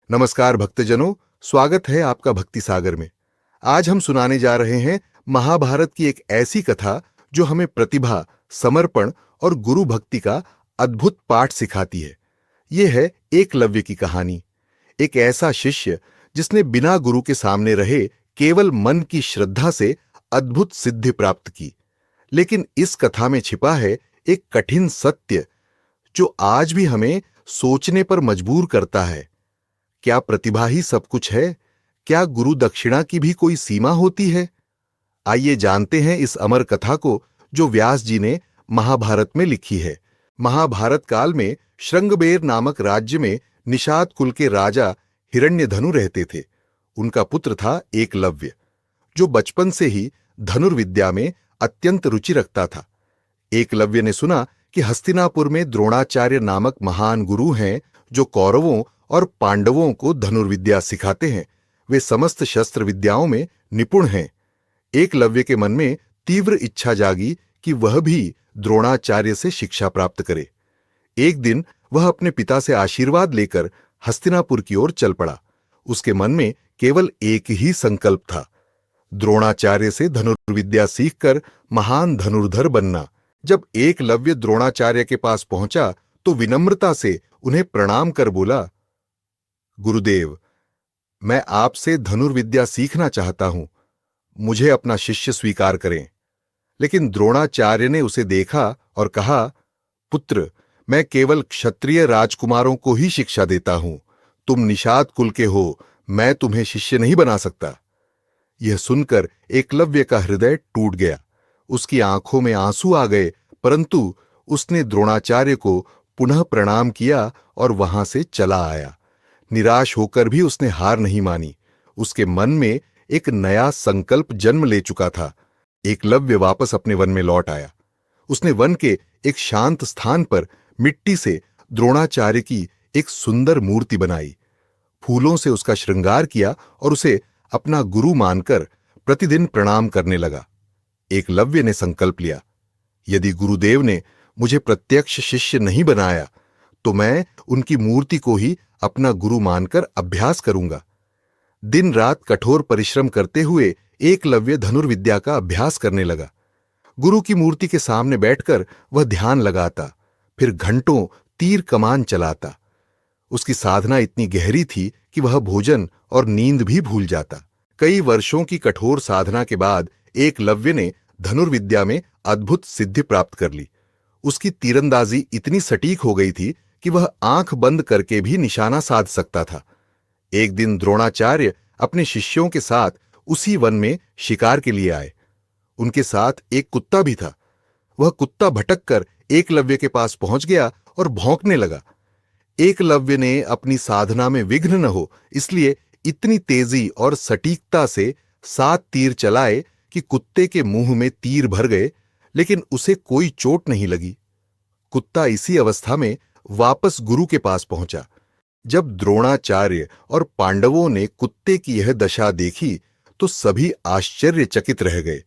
नमस्कार भक्तजनों, स्वागत है आपका भक्ति सागर में। आज हम सुनाने जा रहे हैं महाभारत की एक ऐसी कथा जो हमें प्रतिभा, समर्पण और गुरु भक्ति का अद्भुत पाठ सिखाती है। ये है एकलव्य की कहानी। एक ऐसा शिष्य जिसने बिना गुरु के सामने रहे केवल मन की श्रद्धा से अद्भुत सिद्धि प्राप्त की। लेकिन इस कथा में छिपा है एक कठिन सत्य जो आज भी हमें सोचने पर मजबूर करता है। क्या प्रतिभा ही सब कुछ है? क्या गुरु दक्षिणा की भी कोई सीमा होती है? आइए जानते हैं इस अमर कथा को जो व्यास जी ने महाभारत में लिखी है। महाभारत काल में श्रृंगबेर नामक राज्य में निषाद कुल के राजा हिरण्यधनु रहते थे। उनका पुत्र था एकलव्य, जो बचपन से ही धनुर्विद्या में अत्यंत रुचि रखता था। एकलव्य ने सुना कि हस्तिनापुर में द्रोणाचार्य नामक महान गुरु हैं जो कौरवों और पांडवों को धनुर्विद्या सिखाते हैं। वे समस्त शस्त्र विद्याओं में निपुण हैं। एकलव्य के मन में तीव्र इच्छा जागी कि वह भी द्रोणाचार्य से शिक्षा प्राप्त करे। एक दिन वह अपने पिता से आशीर्वाद लेकर हस्तिनापुर की ओर चल पड़ा। उसके मन में केवल एक ही संकल्प था, द्रोणाचार्य से धनुर्विद्या सीखकर महान धनुर्धर बनना। जब एकलव्य द्रोणाचार्य के पास पहुंचा तो विनम्रता से उन्हें प्रणाम कर बोला, गुरुदेव, मैं आपसे धनुर्विद्या सीखना चाहता हूं, मुझे अपना शिष्य स्वीकार करें। लेकिन द्रोणाचार्य ने उसे देखा और कहा, पुत्र, मैं केवल क्षत्रिय राजकुमारों को ही शिक्षा देता हूं। तुम निषाद कुल के हो, मैं तुम्हें शिष्य नहीं बना सकता। यह सुनकर एकलव्य का हृदय टूट गया। उसकी आंखों में आंसू आ गए, परंतु उसने द्रोणाचार्य को पुनः प्रणाम किया और वहां से चला आया। निराश होकर भी उसने हार नहीं मानी। उसके मन में एक नया संकल्प जन्म ले चुका था। एकलव्य वापस अपने वन में लौट आया। उसने वन के एक शांत स्थान पर मिट्टी से द्रोणाचार्य की एक सुंदर मूर्ति बनाई, फूलों से उसका श्रृंगार किया और उसे अपना गुरु मानकर प्रतिदिन प्रणाम करने लगा। एकलव्य ने संकल्प लिया, यदि गुरुदेव ने मुझे प्रत्यक्ष शिष्य नहीं बनाया तो मैं उनकी मूर्ति को ही अपना गुरु मानकर अभ्यास करूंगा। दिन रात कठोर परिश्रम करते हुए एकलव्य धनुर्विद्या का अभ्यास करने लगा। गुरु की मूर्ति के सामने बैठकर वह ध्यान लगाता, फिर घंटों तीर कमान चलाता। उसकी साधना इतनी गहरी थी कि वह भोजन और नींद भी भूल जाता। कई वर्षों की कठोर साधना के बाद एकलव्य ने धनुर्विद्या में अद्भुत सिद्धि प्राप्त कर ली। उसकी तीरंदाजी इतनी सटीक हो गई थी कि वह आंख बंद करके भी निशाना साध सकता था। एक दिन द्रोणाचार्य अपने शिष्यों के साथ उसी वन में शिकार के लिए आए। उनके साथ एक कुत्ता भी था। वह कुत्ता भटक कर एकलव्य के पास पहुंच गया और भौंकने लगा। एकलव्य ने अपनी साधना में विघ्न न हो इसलिए इतनी तेजी और सटीकता से 7 तीर चलाए कि कुत्ते के मुंह में तीर भर गए, लेकिन उसे कोई चोट नहीं लगी। कुत्ता इसी अवस्था में वापस गुरु के पास पहुंचा। जब द्रोणाचार्य और पांडवों ने कुत्ते की यह दशा देखी तो सभी आश्चर्यचकित रह गए।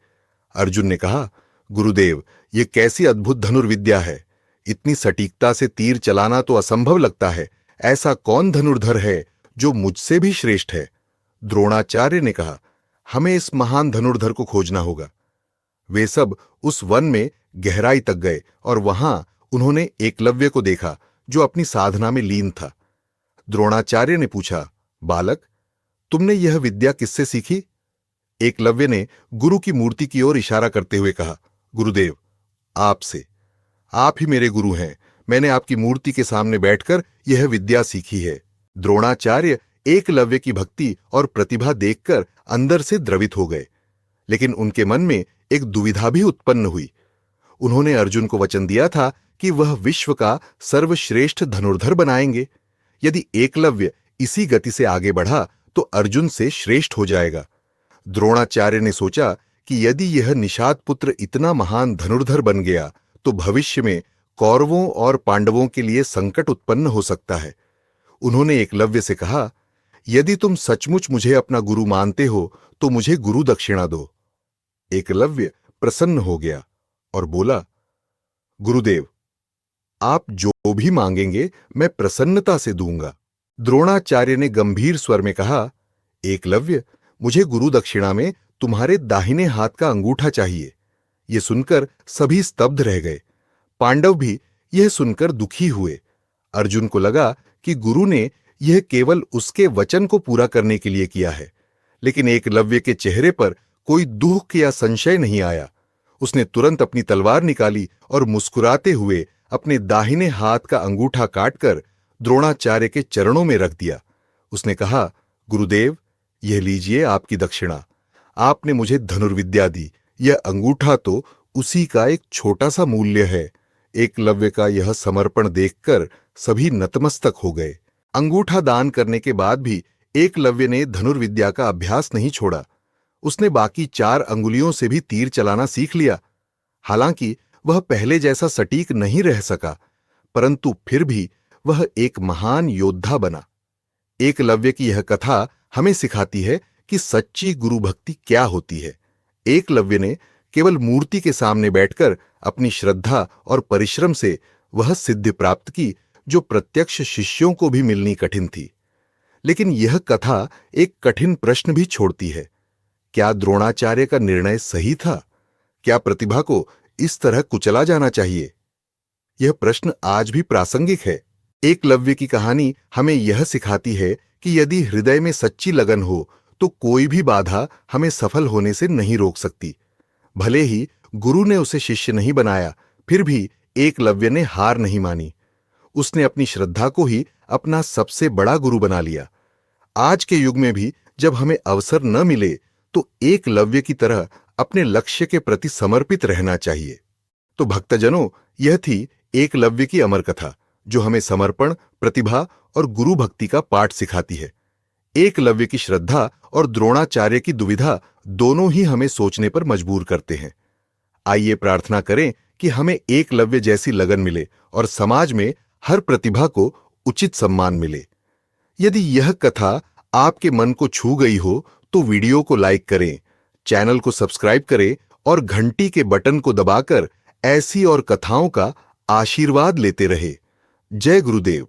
अर्जुन ने कहा, गुरुदेव, ये कैसी अद्भुत धनुर्विद्या है। इतनी सटीकता से तीर चलाना तो असंभव लगता है। ऐसा कौन धनुर्धर है जो मुझसे भी श्रेष्ठ है? द्रोणाचार्य ने कहा, हमें इस महान धनुर्धर को खोजना होगा। वे सब उस वन में गहराई तक गए और वहां उन्होंने एकलव्य को देखा जो अपनी साधना में लीन था। द्रोणाचार्य ने पूछा, बालक, तुमने यह विद्या किससे सीखी? एकलव्य ने गुरु की मूर्ति की ओर इशारा करते हुए कहा, गुरुदेव, आपसे। आप ही मेरे गुरु हैं। मैंने आपकी मूर्ति के सामने बैठकर यह विद्या सीखी है। द्रोणाचार्य एकलव्य की भक्ति और प्रतिभा देखकर अंदर से द्रवित हो गए, लेकिन उनके मन में एक दुविधा भी उत्पन्न हुई। उन्होंने अर्जुन को वचन दिया था कि वह विश्व का सर्वश्रेष्ठ धनुर्धर बनाएंगे। यदि एकलव्य इसी गति से आगे बढ़ा तो अर्जुन से श्रेष्ठ हो जाएगा। द्रोणाचार्य ने सोचा कि यदि यह निषाद पुत्र इतना महान धनुर्धर बन गया तो भविष्य में कौरवों और पांडवों के लिए संकट उत्पन्न हो सकता है। उन्होंने एकलव्य से कहा, यदि तुम सचमुच मुझे अपना गुरु मानते हो तो मुझे गुरु दक्षिणा दो। एकलव्य प्रसन्न हो गया और बोला, गुरुदेव, आप जो भी मांगेंगे मैं प्रसन्नता से दूंगा। द्रोणाचार्य ने गंभीर स्वर में कहा, एकलव्य, मुझे गुरु दक्षिणा में तुम्हारे दाहिने हाथ का अंगूठा चाहिए। ये सुनकर सभी स्तब्ध रह गए। पांडव भी यह सुनकर दुखी हुए। अर्जुन को लगा कि गुरु ने यह केवल उसके वचन को पूरा करने के लिए किया है, लेकिन एकलव्य के चेहरे पर कोई दुख या संशय नहीं आया। उसने तुरंत अपनी तलवार निकाली और मुस्कुराते हुए अपने दाहिने हाथ का अंगूठा काटकर द्रोणाचार्य के चरणों में रख दिया। उसने कहा, गुरुदेव, यह लीजिए आपकी दक्षिणा। आपने मुझे धनुर्विद्या दी। यह अंगूठा तो उसी का एक छोटा सा मूल्य है। एकलव्य का यह समर्पण देखकर सभी नतमस्तक हो गए। अंगूठा दान करने के बाद भी एकलव्य ने धनुर्विद्या का अभ्यास नहीं छोड़ा। उसने बाकी 4 अंगुलियों से भी तीर चलाना सीख लिया। हालांकि वह पहले जैसा सटीक नहीं रह सका, परंतु फिर भी वह एक महान योद्धा बना। एकलव्य की यह कथा हमें सिखाती है कि सच्ची गुरु भक्ति क्या होती है। एकलव्य ने केवल मूर्ति के सामने बैठकर अपनी श्रद्धा और परिश्रम से वह सिद्धि प्राप्त की जो प्रत्यक्ष शिष्यों को भी मिलनी कठिन थी। लेकिन यह कथा एक कठिन प्रश्न भी छोड़ती है। क्या द्रोणाचार्य का निर्णय सही था? क्या प्रतिभा को इस तरह कुचला जाना चाहिए? यह प्रश्न आज भी प्रासंगिक है। एकलव्य की कहानी हमें यह सिखाती है कि यदि हृदय में सच्ची लगन हो तो कोई भी बाधा हमें सफल होने से नहीं रोक सकती। भले ही गुरु ने उसे शिष्य नहीं बनाया, फिर भी एकलव्य ने हार नहीं मानी। उसने अपनी श्रद्धा को ही अपना सबसे बड़ा गुरु बना लिया। आज के युग में भी जब हमें अवसर न मिले तो एकलव्य की तरह अपने लक्ष्य के प्रति समर्पित रहना चाहिए। तो भक्तजनों, यह थी एकलव्य की अमर कथा, जो हमें समर्पण, प्रतिभा और गुरु भक्ति का पाठ सिखाती है। एकलव्य की श्रद्धा और द्रोणाचार्य की दुविधा दोनों ही हमें सोचने पर मजबूर करते हैं। आइए प्रार्थना करें कि हमें एकलव्य जैसी लगन मिले और समाज में हर प्रतिभा को उचित सम्मान मिले। यदि यह कथा आपके मन को छू गई हो तो वीडियो को लाइक करें, चैनल को सब्सक्राइब करें और घंटी के बटन को दबाकर ऐसी और कथाओं का आशीर्वाद लेते रहे। जय गुरुदेव।